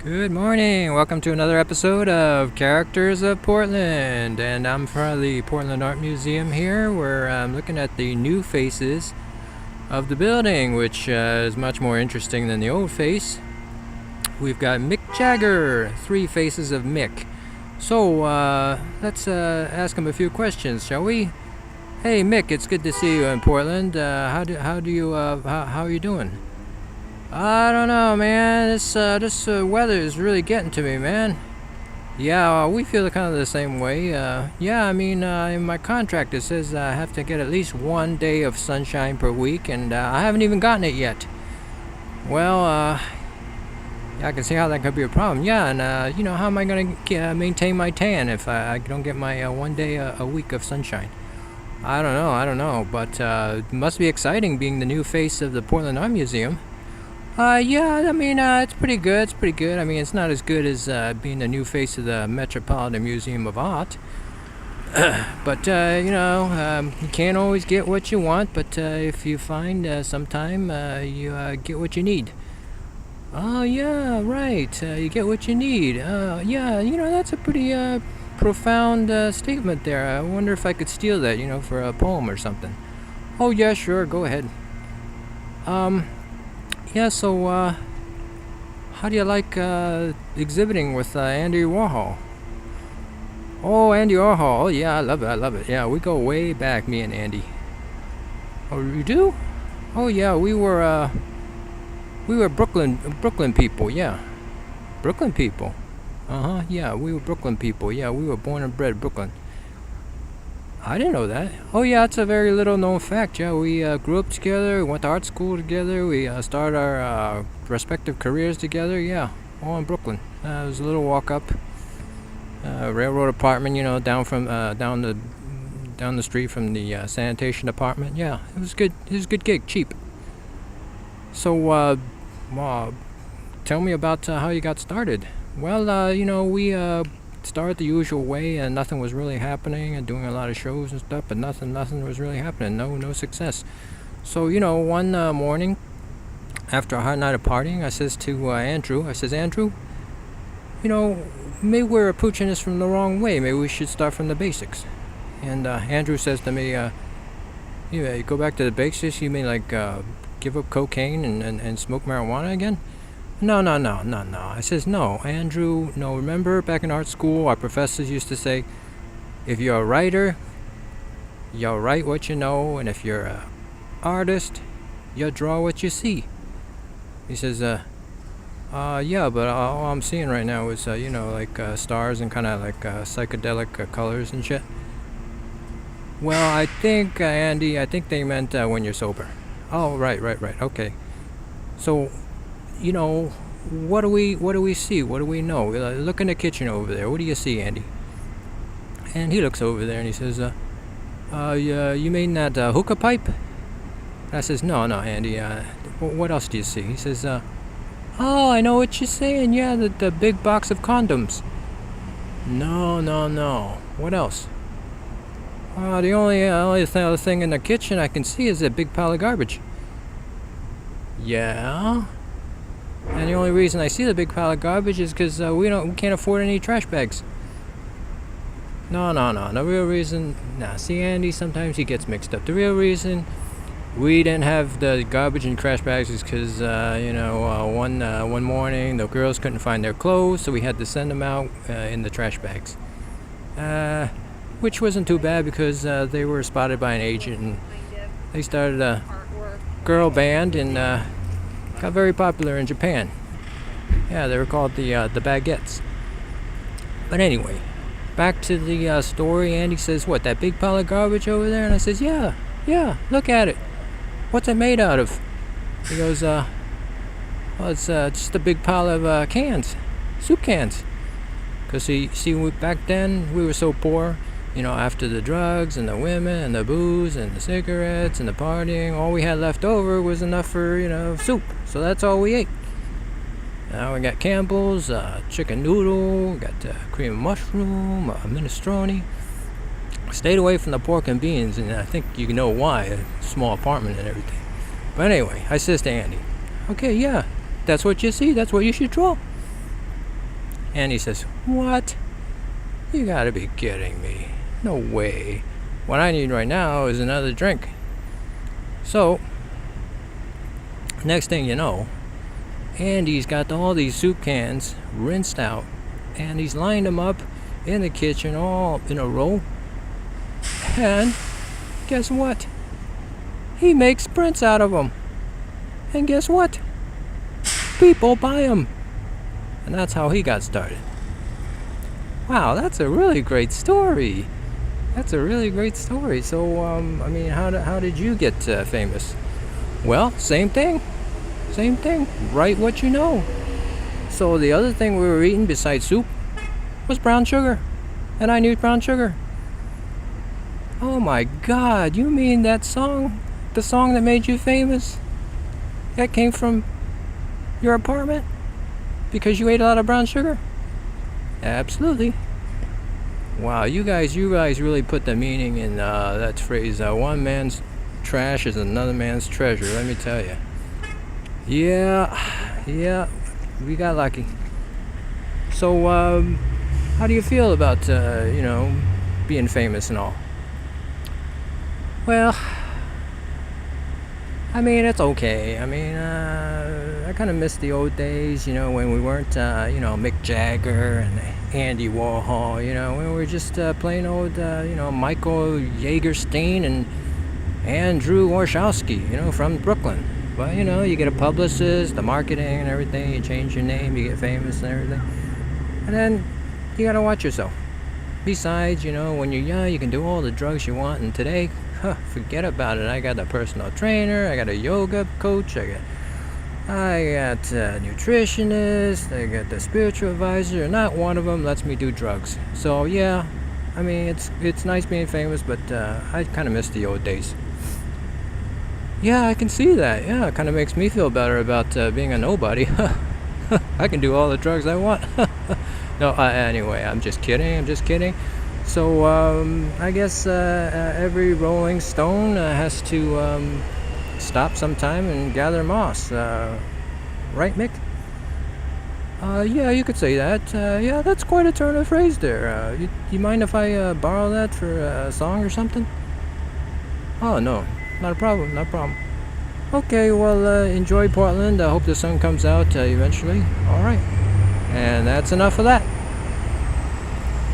Good morning. Welcome to another episode of Characters of Portland. And I'm from the Portland Art Museum here, where I'm looking at the new faces of the building, which is much more interesting than the old face. We've got Mick Jagger, 3 faces of Mick. So let's ask him a few questions, shall we? Hey Mick, it's good to see you in Portland. How are you doing? I don't know, man. This weather is really getting to me, man. Yeah, we feel kind of the same way. In my contract it says I have to get at least 1 day of sunshine per week, and I haven't even gotten it yet. Well, yeah, I can see how that could be a problem. Yeah, and how am I going to maintain my tan if I don't get my 1 day a week of sunshine? I don't know, but it must be exciting being the new face of the Portland Art Museum. It's pretty good. I mean, it's not as good as being the new face of the Metropolitan Museum of Art. But you can't always get what you want, but if you find sometime you get what you need. Oh, yeah, right. You get what you need. That's a pretty profound statement there. I wonder if I could steal that, for a poem or something. Oh, yeah, sure, go ahead. How do you like exhibiting with Andy Warhol? Oh, Andy Warhol. Oh, yeah, I love it. Yeah, we go way back, me and Andy. Oh, you do? Oh, yeah, we were Brooklyn people, yeah. Brooklyn people. Uh-huh, yeah, we were Brooklyn people. Yeah, we were born and bred Brooklyn. I didn't know that. Oh, yeah, it's a very little known fact. Yeah, we grew up together, went to art school together, we started our respective careers together. Yeah, all in Brooklyn. It was a little walk up, railroad apartment, down the street from the sanitation department. Yeah, it was good. It was a good gig, cheap. So, tell me about how you got started. Well, we started the usual way, and nothing was really happening, and doing a lot of shows and stuff, but nothing was really happening. No success. So one morning after a hard night of partying, I says to Andrew, Andrew, maybe we're approaching this from the wrong way. Maybe we should start from the basics. And Andrew says to me, you go back to the basics. You mean like give up cocaine and smoke marijuana again? No. I says, no, Andrew, no, remember back in art school, our professors used to say, if you're a writer, you'll write what you know, and if you're an artist, you'll draw what you see. He says, yeah, but all I'm seeing right now is, stars and kind of like psychedelic colors and shit. Well, I think, Andy, they meant when you're sober. Oh, right, okay. So, what do we see? What do we know? Look in the kitchen over there. What do you see, Andy? And he looks over there and he says, you mean that hookah pipe? I says, no, Andy. What else do you see? He says, oh, I know what you're saying. Yeah, the big box of condoms. No. What else? The only other thing in the kitchen I can see is a big pile of garbage. Yeah. And the only reason I see the big pile of garbage is because we can't afford any trash bags. No. The real reason, see, Andy, sometimes he gets mixed up. The real reason we didn't have the garbage and trash bags is because, one morning the girls couldn't find their clothes, so we had to send them out in the trash bags. Which wasn't too bad because they were spotted by an agent, and they started a girl band and got very popular in Japan. Yeah, they were called the Baguettes. But anyway, back to the story. Andy says, what, that big pile of garbage over there? And I says, yeah, look at it. What's it made out of? He goes, well, it's just a big pile of cans, soup cans. Because back then we were so poor, after the drugs and the women and the booze and the cigarettes and the partying, all we had left over was enough for, soup. So that's all we ate. Now we got Campbell's, chicken noodle, got cream of mushroom, minestrone. Stayed away from the pork and beans, and I think you know why, a small apartment and everything. But anyway, I says to Andy, okay, yeah, that's what you see, that's what you should draw. Andy says, "What? You gotta be kidding me. No way. What I need right now is another drink." So, next thing you know, Andy's got all these soup cans rinsed out, and he's lined them up in the kitchen all in a row. And guess what? He makes prints out of them. And guess what? People buy them. And that's how he got started. Wow, that's a really great story. That's a really great story. So, I mean, how did you get famous? Well, same thing. Same thing. Write what you know. So the other thing we were eating besides soup was brown sugar. And I knew brown sugar. Oh my God, you mean that song? The song that made you famous? That came from your apartment? Because you ate a lot of brown sugar? Absolutely. Wow, you guys really put the meaning in that phrase, one man's trash is another man's treasure, let me tell you. Yeah, we got lucky. So, how do you feel about, being famous and all? Well, I mean, it's okay. I mean, I kind of miss the old days, when we weren't, Mick Jagger and Andy Warhol, when we were just plain old, Michael Jagerstein and Andrew Warshawski, from Brooklyn. But, you get a publicist, the marketing and everything, you change your name, you get famous and everything. And then you gotta watch yourself. Besides, when you're young, you can do all the drugs you want, and today, forget about it. I got a personal trainer, I got a yoga coach, I got a nutritionist, I got the spiritual advisor, and not one of them lets me do drugs. So yeah, I mean, it's nice being famous, but I kind of miss the old days. Yeah, I can see that. Yeah, it kind of makes me feel better about being a nobody. I can do all the drugs I want. No, anyway, I'm just kidding. So, I guess every Rolling Stone has to stop sometime and gather moss. Right, Mick? Yeah, you could say that. Yeah, that's quite a turn of phrase there. You mind if I borrow that for a song or something? Oh, no, not a problem. Okay, well, enjoy Portland. I hope the sun comes out eventually. All right. And that's enough of that.